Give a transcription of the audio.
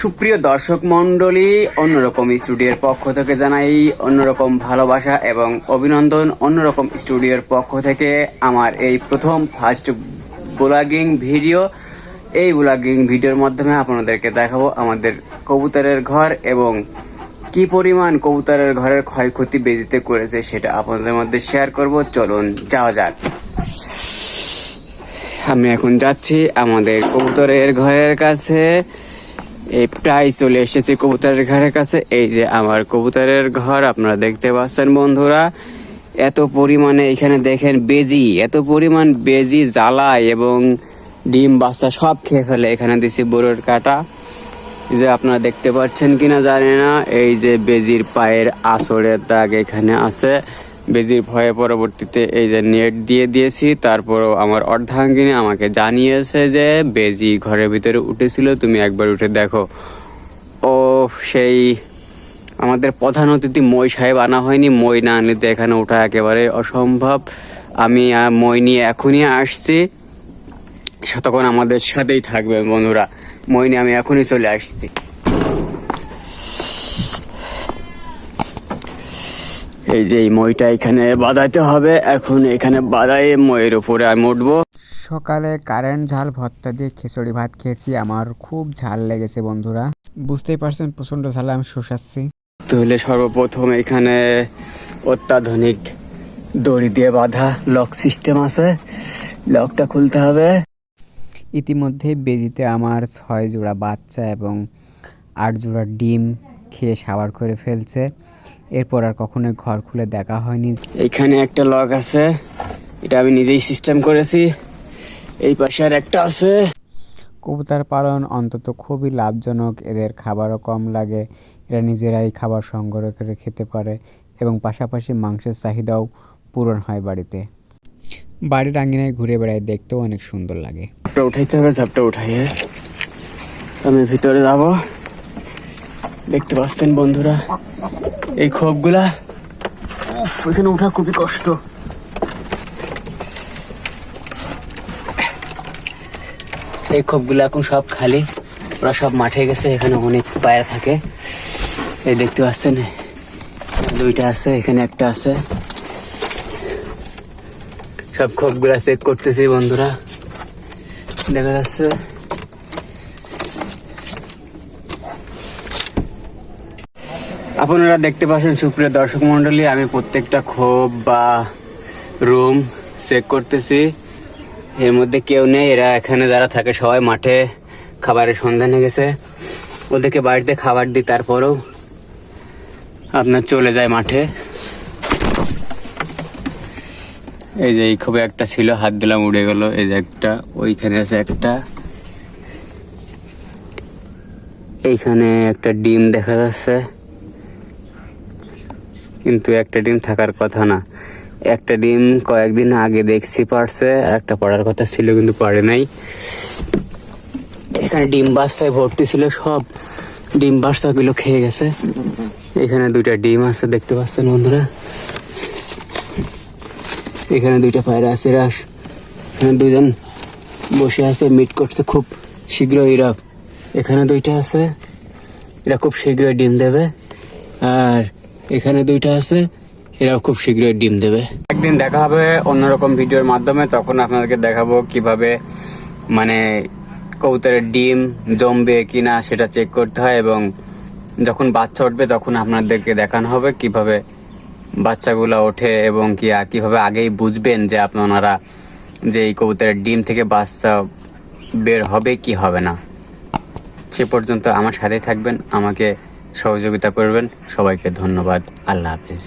সুপ্রিয় দর্শক মণ্ডলী, অন্যরকম স্টুডিওর পক্ষ থেকে জানাই অন্যরকম ভালোবাসা এবং অভিনন্দন। অন্যরকম স্টুডিওর পক্ষ থেকে আমার এই প্রথম ফার্স্ট ব্লগিং ভিডিও। এই ব্লগিং ভিডিওর মাধ্যমে আপনাদেরকে দেখাবো আমাদের কবুতরের ঘর এবং কি পরিমাণ কবুতরের ঘরের ক্ষয়ক্ষতি বেজিতে করেছে সেটা আপনাদের মধ্যে শেয়ার করব। চলুন যাওয়া যাক। আমি এখন যাচ্ছি আমাদের কবুতরের ঘরের কাছে। এই প্রায় চলে এসেছি কবুতরের ঘরের কাছে। এই যে আমার কবুতরের ঘর আপনারা দেখতে পাচ্ছেন বন্ধুরা। এত পরিমাণে এখানে দেখেন বেজি, এত পরিমাণ বেজি জ্বালায় এবং ডিম বাচ্চা সব খেয়ে ফেলে। এখানে দিছি বোরোর কাটা, যে আপনারা দেখতে পাচ্ছেন কিনা জানি না। এই যে বেজির পায়ের আঁচড়ের দাগ এখানে আছে। বেজির ভয়ে পরবর্তীতে এই যে নেট দিয়ে দিয়েছি। তারপরও আমার অর্ধাঙ্গিনী আমাকে জানিয়েছে যে বেজি ঘরের ভিতরে উঠেছিল, তুমি একবার উঠে দেখো। ও সেই আমাদের প্রধান অতিথি মই সাহেব আনা হয়নি। মই না আনলে তো এখানে ওঠা একেবারে অসম্ভব। আমি মই নিয়ে এখনই আসছি, তখন আমাদের সাথেই থাকবে বন্ধুরা। মই নিয়ে আমি এখনই চলে আসছি। এই যে এই মইটা এখানে বাঁধাইতে হবে। এখন এখানে বাঁধাই মইয়ের উপরে আমি উঠবো। সকালে কারেন্ট ঝাল ভর্তা দিয়ে খিচুড়ি ভাত খেয়েছি। আমার খুব ঝাল লেগেছে বন্ধুরা, বুঝতেই পারছেন প্রচন্ড ঝালে আমি শোষাচ্ছি। তাহলে সর্বপ্রথম এখানে অত্যাধুনিক দড়ি দিয়ে বাঁধা লক সিস্টেম আছে, লকটা খুলতে হবে। ইতিমধ্যে বেজিতে আমার 6 জোড়া বাচ্চা এবং 8 জোড়া ডিম খেয়ে সাবার করে ফেলছে। এরপর আর কখনোই ঘর খুলে দেখা হয়নি। এখানে একটা লক আছে, এটা আমি নিজেই সিস্টেম করেছি। এই পাশে আর একটা আছে। কবুতর পালন অন্তত খুবই লাভজনক, এদের খাবারও কম লাগে, এরা নিজেরাই খাবার সংগ্রহ করে খেতে পারে এবং পাশাপাশি মাংসের চাহিদাও পূরণ হয় বাড়িতে। বাড়ির আঙিনায় ঘুরে বেড়ায়, দেখতেও অনেক সুন্দর লাগে। ঝাপটা উঠাইতে হবে, ঝাপটা উঠাইয়ে আমি ভিতরে যাব। দেখতে পাচ্ছেন বন্ধুরা এই খোপগুলা, এখানে উঠা খুবই কষ্ট। এই খোপগুলো এখন সব খালি, ওরা সব মাঠে গেছে। এখানে অনেক পায়রা থাকে, এই দেখতে পাচ্ছেন দুইটা আছে, এখানে একটা আছে। সব খোপগুলা চেক করতেছি বন্ধুরা, দেখা যাচ্ছে। আপনারা দেখতে পাচ্ছেন সুপ্রিয় দর্শক মন্ডলী, আমি প্রত্যেকটা খোপ বা রুম চেক করতেছি। এর মধ্যে কেউ নেই, এরা এখানে যারা থাকে সবাই মাঠে খাবারের সন্ধানে গেছে। ওদেরকে বাড়িতে খাবার দিই, তারপরেও আপনার চলে যায় মাঠে। এই যে এই খোপে একটা ছিল, হাত দিলাম উড়ে গেল। এই যে একটা, ওইখানে আছে একটা। এইখানে একটা ডিম দেখা যাচ্ছে, কিন্তু একটা ডিম থাকার কথা না। একটা ডিম কয়েকদিন আগে দেখছি পারছে, আর একটা পড়ার কথা ছিল কিন্তু পারে নাই। এখানে ডিম বাচ্চায় ভর্তি ছিল, সব ডিম বাচ্চাগুলো খেয়ে গেছে। এখানে দুইটা ডিম আছে, দেখতে পাচ্ছেন বন্ধুরা। এখানে দুইটা পায়রা আছে, এখানে দুজন বসে আছে, মিট করছে খুব শীঘ্রই এরা। এখানে দুইটা আছে, এরা খুব শীঘ্রই ডিম দেবে। আর এখানে দুইটা আছে, এরাও খুব শীঘ্রই ডিম দেবে। একদিন দেখা হবে অন্যরকম ভিডিওর মাধ্যমে, তখন আপনাদেরকে দেখাবো কিভাবে মানে কবুতরের ডিম জমবে কিনা সেটা চেক করতে হয়, এবং যখন বাচ্চা উঠবে তখন আপনাদেরকে দেখানো হবে কিভাবে বাচ্চাগুলো ওঠে এবং কিভাবে আগেই বুঝবেন যে আপনারা যে এই কবুতরের ডিম থেকে বাচ্চা বের হবে কি হবে না। সে পর্যন্ত আমার সাথেই থাকবেন, আমাকে সহযোগিতা করবেন। সবাইকে ধন্যবাদ। আল্লাহ হাফেজ।